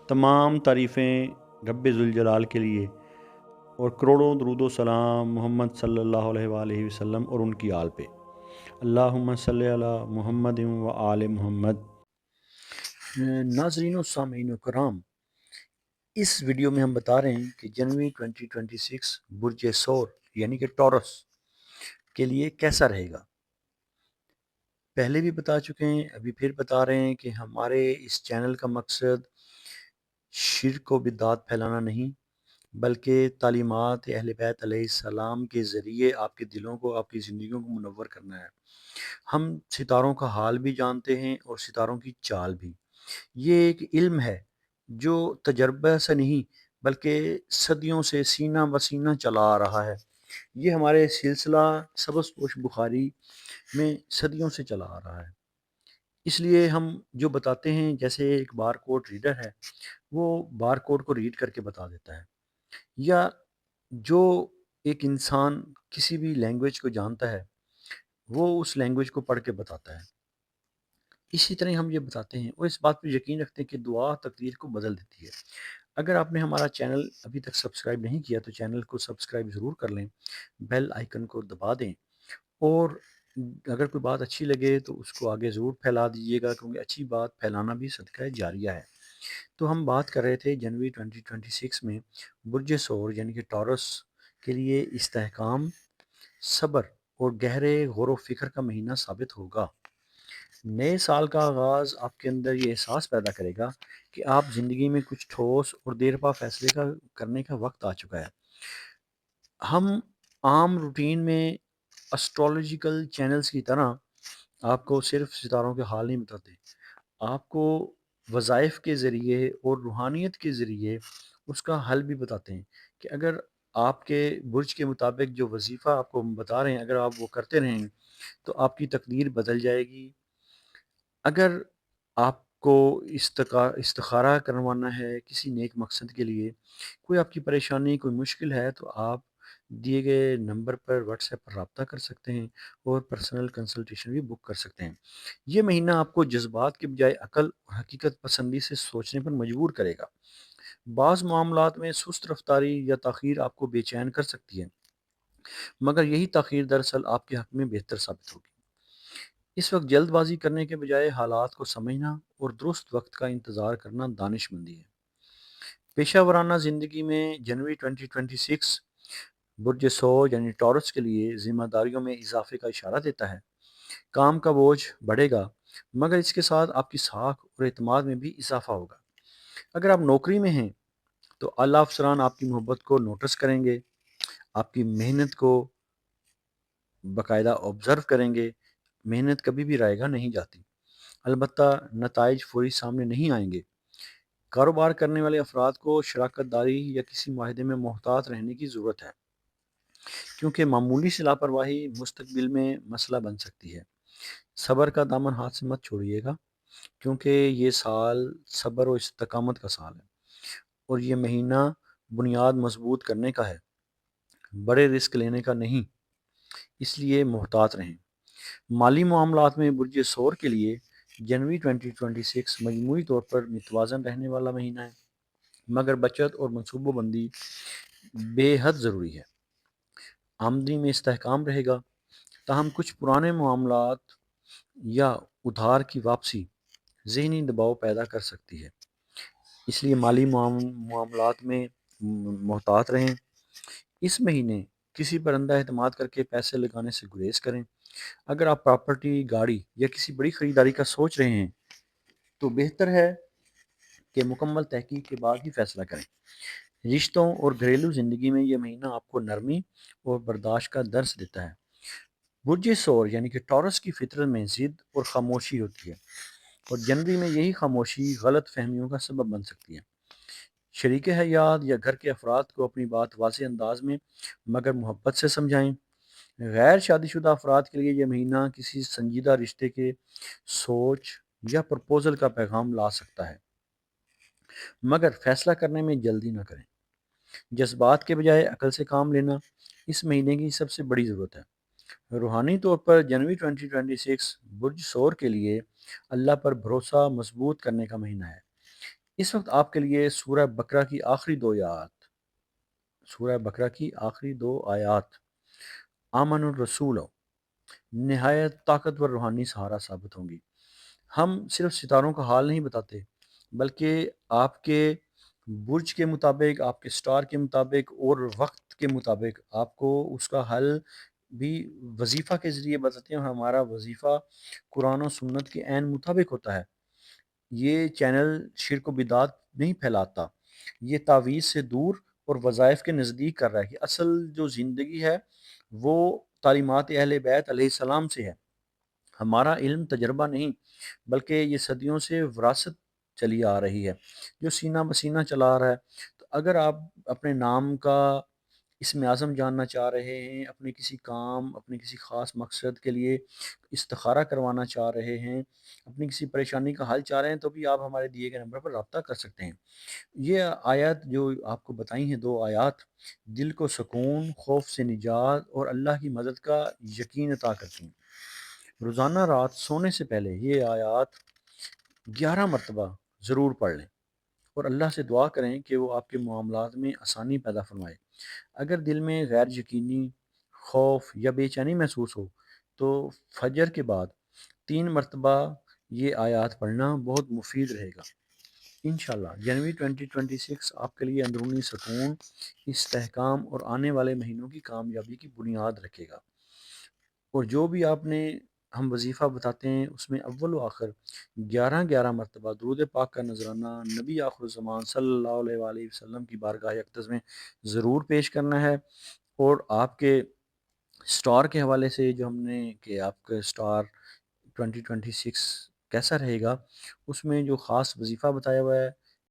تمام تعریفیں رب ذوالجلال کے لیے اور کروڑوں درود و سلام محمد صلی اللہ علیہ وآلہ وسلم اور ان کی آل پہ۔ اللہم صلی علی محمد و آل محمد۔ ناظرین و سامعین و کرام، اس ویڈیو میں ہم بتا رہے ہیں کہ جنوری 2026 برج ثور یعنی کہ ٹورس کے لیے کیسا رہے گا۔ پہلے بھی بتا چکے ہیں، ابھی پھر بتا رہے ہیں کہ ہمارے اس چینل کا مقصد شرک و بدعات پھیلانا نہیں، بلکہ تعلیمات اہل بیت علیہ السلام کے ذریعے آپ کے دلوں کو، آپ کی زندگیوں کو منور کرنا ہے۔ ہم ستاروں کا حال بھی جانتے ہیں اور ستاروں کی چال بھی۔ یہ ایک علم ہے جو تجربہ سے نہیں بلکہ صدیوں سے سینہ بسینہ چلا آ رہا ہے۔ یہ ہمارے سلسلہ سبز پوش بخاری میں صدیوں سے چلا آ رہا ہے۔ اس لیے ہم جو بتاتے ہیں، جیسے ایک بار کوڈ ریڈر ہے، وہ بار کوڈ کو ریڈ کر کے بتا دیتا ہے، یا جو ایک انسان کسی بھی لینگویج کو جانتا ہے وہ اس لینگویج کو پڑھ کے بتاتا ہے۔ اسی طرح ہم یہ بتاتے ہیں اور اس بات پہ یقین رکھتے ہیں کہ دعا تقدیر کو بدل دیتی ہے۔ اگر آپ نے ہمارا چینل ابھی تک سبسکرائب نہیں کیا تو چینل کو سبسکرائب ضرور کر لیں، بیل آئیکن کو دبا دیں، اور اگر کوئی بات اچھی لگے تو اس کو آگے ضرور پھیلا دیجیے گا، کیونکہ اچھی بات پھیلانا بھی صدقہ جاریہ ہے۔ تو ہم بات کر رہے تھے جنوری 2026 میں برج ثور یعنی کہ ٹورس کے لیے استحکام، صبر اور گہرے غور و فکر کا مہینہ ثابت ہوگا۔ نئے سال کا آغاز آپ کے اندر یہ احساس پیدا کرے گا کہ آپ زندگی میں کچھ ٹھوس اور دیر پا فیصلے کرنے کا وقت آ چکا ہے۔ ہم عام روٹین میں اسٹرالوجیکل چینلز کی طرح آپ کو صرف ستاروں کے حال نہیں بتاتے، آپ کو وظائف کے ذریعے اور روحانیت کے ذریعے اس کا حل بھی بتاتے ہیں کہ اگر آپ کے برج کے مطابق جو وظیفہ آپ کو بتا رہے ہیں اگر آپ وہ کرتے رہیں تو آپ کی تقدیر بدل جائے گی۔ اگر آپ کو استخارہ کروانا ہے کسی نیک مقصد کے لیے، کوئی آپ کی پریشانی، کوئی مشکل ہے، تو آپ دیے گئے نمبر پر واٹس ایپ پر رابطہ کر سکتے ہیں اور پرسنل کنسلٹیشن بھی بک کر سکتے ہیں۔ یہ مہینہ آپ کو جذبات کے بجائے عقل اور حقیقت پسندی سے سوچنے پر مجبور کرے گا۔ بعض معاملات میں سست رفتاری یا تاخیر آپ کو بے چین کر سکتی ہے، مگر یہی تاخیر دراصل آپ کے حق میں بہتر ثابت ہوگی۔ اس وقت جلد بازی کرنے کے بجائے حالات کو سمجھنا اور درست وقت کا انتظار کرنا دانش مندی ہے۔ پیشہ ورانہ زندگی میں جنوری 2026 برج ثور یعنی ٹورس کے لیے ذمہ داریوں میں اضافے کا اشارہ دیتا ہے۔ کام کا بوجھ بڑھے گا، مگر اس کے ساتھ آپ کی ساکھ اور اعتماد میں بھی اضافہ ہوگا۔ اگر آپ نوکری میں ہیں تو اعلیٰ افسران آپ کی محبت کو نوٹس کریں گے، آپ کی محنت کو باقاعدہ آبزرو کریں گے۔ محنت کبھی بھی رائیگاں نہیں جاتی، البتہ نتائج فوری سامنے نہیں آئیں گے۔ کاروبار کرنے والے افراد کو شراکت داری یا کسی معاہدے میں محتاط رہنے کی ضرورت ہے، کیونکہ معمولی سی لاپرواہی مستقبل میں مسئلہ بن سکتی ہے۔ صبر کا دامن ہاتھ سے مت چھوڑیے گا، کیونکہ یہ سال صبر و استقامت کا سال ہے، اور یہ مہینہ بنیاد مضبوط کرنے کا ہے، بڑے رسک لینے کا نہیں، اس لیے محتاط رہیں۔ مالی معاملات میں برج ثور کے لیے جنوری 2026 مجموعی طور پر متوازن رہنے والا مہینہ ہے، مگر بچت اور منصوبہ بندی بے حد ضروری ہے۔ آمدنی میں استحکام رہے گا، تاہم کچھ پرانے معاملات یا ادھار کی واپسی ذہنی دباؤ پیدا کر سکتی ہے، اس لیے مالی معاملات میں محتاط رہیں۔ اس مہینے کسی پر اندھا اعتماد کر کے پیسے لگانے سے گریز کریں۔ اگر آپ پراپرٹی، گاڑی یا کسی بڑی خریداری کا سوچ رہے ہیں تو بہتر ہے کہ مکمل تحقیق کے بعد ہی فیصلہ کریں۔ رشتوں اور گھریلو زندگی میں یہ مہینہ آپ کو نرمی اور برداشت کا درس دیتا ہے۔ برج ثور یعنی کہ ٹورس کی فطرت میں ضد اور خاموشی ہوتی ہے، اور جنوری میں یہی خاموشی غلط فہمیوں کا سبب بن سکتی ہے۔ شریک حیات یا گھر کے افراد کو اپنی بات واضح انداز میں مگر محبت سے سمجھائیں۔ غیر شادی شدہ افراد کے لیے یہ مہینہ کسی سنجیدہ رشتے کے سوچ یا پرپوزل کا پیغام لا سکتا ہے، مگر فیصلہ کرنے میں جلدی نہ کریں۔ جذبات کے بجائے عقل سے کام لینا اس مہینے کی سب سے بڑی ضرورت ہے۔ روحانی طور پر جنوری 2026 برج ثور کے لیے اللہ پر بھروسہ مضبوط کرنے کا مہینہ ہے۔ اس وقت آپ کے لیے سورہ بقرہ کی آخری دو آیات، سورہ بقرہ کی آخری دو آیات آمن الرسول نہایت طاقتور روحانی سہارا ثابت ہوں گی۔ ہم صرف ستاروں کا حال نہیں بتاتے، بلکہ آپ کے برج کے مطابق، آپ کے سٹار کے مطابق اور وقت کے مطابق آپ کو اس کا حل بھی وظیفہ کے ذریعے بتاتے ہیں، اور ہمارا وظیفہ قرآن و سنت کے عین مطابق ہوتا ہے۔ یہ چینل شرک و بدعت نہیں پھیلاتا، یہ تعویذ سے دور اور وظائف کے نزدیک کر رہا ہے کہ اصل جو زندگی ہے وہ تعلیمات اہل بیت علیہ السلام سے ہے۔ ہمارا علم تجربہ نہیں، بلکہ یہ صدیوں سے وراثت چلی آ رہی ہے جو سینہ بسینہ چلا آ رہا ہے۔ تو اگر آپ اپنے نام کا اسم اعظم جاننا چاہ رہے ہیں، اپنے کسی کام، اپنے کسی خاص مقصد کے لیے استخارہ کروانا چاہ رہے ہیں، اپنی کسی پریشانی کا حل چاہ رہے ہیں، تو بھی آپ ہمارے دیے گئے نمبر پر رابطہ کر سکتے ہیں۔ یہ آیات جو آپ کو بتائی ہیں، دو آیات دل کو سکون، خوف سے نجات اور اللہ کی مدد کا یقین عطا کرتی ہیں۔ روزانہ رات سونے سے پہلے یہ آیات 11 مرتبہ ضرور پڑھ لیں اور اللہ سے دعا کریں کہ وہ آپ کے معاملات میں آسانی پیدا فرمائے۔ اگر دل میں غیر یقینی، خوف یا بے چینی محسوس ہو تو فجر کے بعد 3 مرتبہ یہ آیات پڑھنا بہت مفید رہے گا۔ انشاءاللہ جنوری 2026 آپ کے لیے اندرونی سکون، استحکام اور آنے والے مہینوں کی کامیابی کی بنیاد رکھے گا۔ اور جو بھی آپ نے ہم وظیفہ بتاتے ہیں اس میں اول و آخر 11 مرتبہ درود پاک کا نذرانہ نبی آخر الزمان صلی اللہ علیہ وآلہ وسلم کی بارگاہ اقدس میں ضرور پیش کرنا ہے۔ اور آپ کے سٹار کے حوالے سے جو ہم نے کہ آپ کا سٹار 2026 کیسا رہے گا، اس میں جو خاص وظیفہ بتایا ہوا ہے